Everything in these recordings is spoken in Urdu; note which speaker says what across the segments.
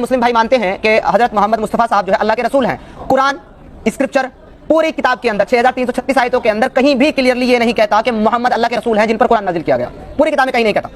Speaker 1: مسلم بھائی مانتے ہیں کہ حضرت محمد مصطفیٰ صاحب جو ہے اللہ کے رسول ہیں. قرآن اسکرپچر پوری کتاب کے اندر 6336 آیتوں کے اندر کہیں بھی کلیئرلی یہ نہیں کہتا کہ محمد اللہ کے رسول ہیں جن پر قرآن نازل کیا گیا. پوری کتاب میں کہیں نہیں کہتا,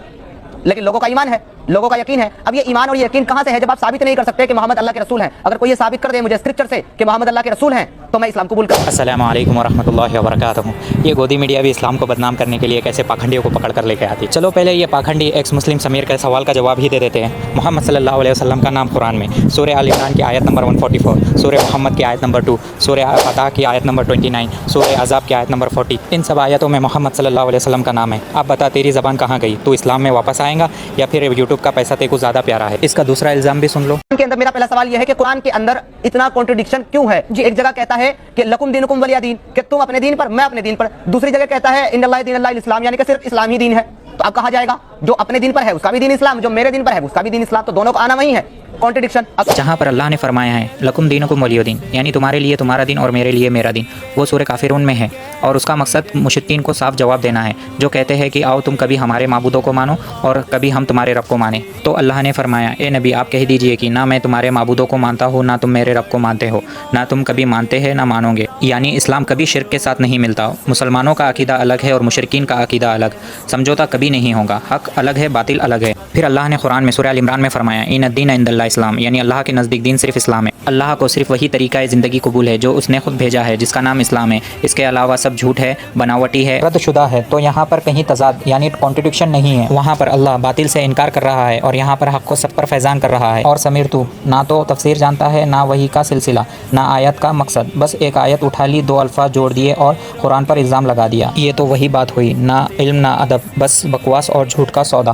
Speaker 1: لیکن لوگوں کا ایمان ہے, لوگوں کا یقین ہے. اب یہ ایمان اور یہ یقین کہاں سے ہے جب آپ ثابت نہیں کر سکتے کہ محمد اللہ کے رسول ہیں؟ اگر کوئی یہ ثابت کر دے مجھے اسکرپچر سے کہ محمد اللہ کے رسول ہیں تو میں اسلام قبول کروں.
Speaker 2: السلام علیکم ورحمۃ اللہ وبرکاتہ. یہ گودی میڈیا بھی اسلام کو بدنام کرنے کے لیے کیسے پاکھنڈیوں کو پکڑ کر لے کے آتی. چلو پہلے یہ پاکھنڈی ایکس مسلم سمیر کے سوال کا جواب ہی دے دیتے ہیں. محمد صلی اللہ علیہ وسلم کا نام قرآن میں سورہ آل عمران کی آیت نمبر 144, سورہ محمد کی آیت نمبر 2, سورہ فتح کی آیت نمبر 29, سورہ عذاب کی آیت نمبر 40, ان سب آیتوں میں محمد صلی اللہ علیہ وسلم کا نام ہے. اب بتا تیری زبان کہاں گئی؟ تو اسلام میں واپس آئے گا یا پھر یوٹیوب کا پیسہ تیرے کو زیادہ پیارا ہے؟ اس کا دوسرا الزام بھی سن لو.
Speaker 1: کے اندر میرا پہلا سوال یہ ہے کہ قرآن کے اندر اتنا کانٹرڈکشن کیوں ہے؟ جی ایک جگہ کہتا ہے کہ لکم دینکم ولی دین, کہ تم اپنے دین پر میں اپنے دین پر. دوسری جگہ کہتا ہے ان اللہ دین اللہ الاسلام, یعنی کہ صرف اسلام ہی دین ہے. تو اب کہا جائے گا جو اپنے دین پر ہے اس کا بھی دین اسلام, جو میرے دین پر ہے اس کا بھی دین اسلام, تو دونوں کا آنا وہی ہے. کانٹرڈکشن
Speaker 2: جہاں پر اللہ نے فرمایا ہے لکم دینکم ولی دین, یعنی تمہارے لیے تمہارا دین اور میرے لیے میرا دین, وہ سورہ کافرون میں ہے. اور اس کا مقصد مشرکین کو صاف جواب دینا ہے جو کہتے ہیں کہ آؤ تم کبھی ہمارے معبودوں کو مانو اور کبھی ہم تمہارے رب کو مانیں. تو اللہ نے فرمایا اے نبی آپ کہہ دیجئے کہ نہ میں تمہارے معبودوں کو مانتا ہوں, نہ تم میرے رب کو مانتے ہو, نہ تم کبھی مانتے ہیں نہ مانو گے. یعنی اسلام کبھی شرک کے ساتھ نہیں ملتا. مسلمانوں کا عقیدہ الگ ہے اور مشرکین کا عقیدہ الگ, سمجھوتا کبھی نہیں ہوگا. حق الگ ہے, باطل الگ ہے. پھر اللہ نے قرآن میں سورہ ال عمران میں فرمایا ان الدین عند اللہ اسلام, یعنی اللہ کے نزدیک دین صرف اسلام ہے. اللہ کو صرف وہی طریقہ زندگی قبول ہے جو اس نے خود بھیجا ہے, جس کا نام اسلام ہے. اس کے علاوہ سب جھوٹ ہے, بناوٹی ہے, رد شدہ ہے. تو یہاں پر کہیں تضاد یعنی کانٹرڈکشن نہیں ہے. وہاں پر اللہ باطل سے انکار کر رہا ہے اور یہاں پر حق کو سب پر فیضان کر رہا ہے. اور سمیر تو نہ تو تفسیر جانتا ہے, نہ وہی کا سلسلہ, نہ آیت کا مقصد, بس ایک آیت اٹھا لی, دو الفاظ جوڑ دیے اور قرآن پر الزام لگا دیا. یہ تو وہی بات ہوئی, نہ علم نہ ادب, بس بکواس اور جھوٹ کا سودا.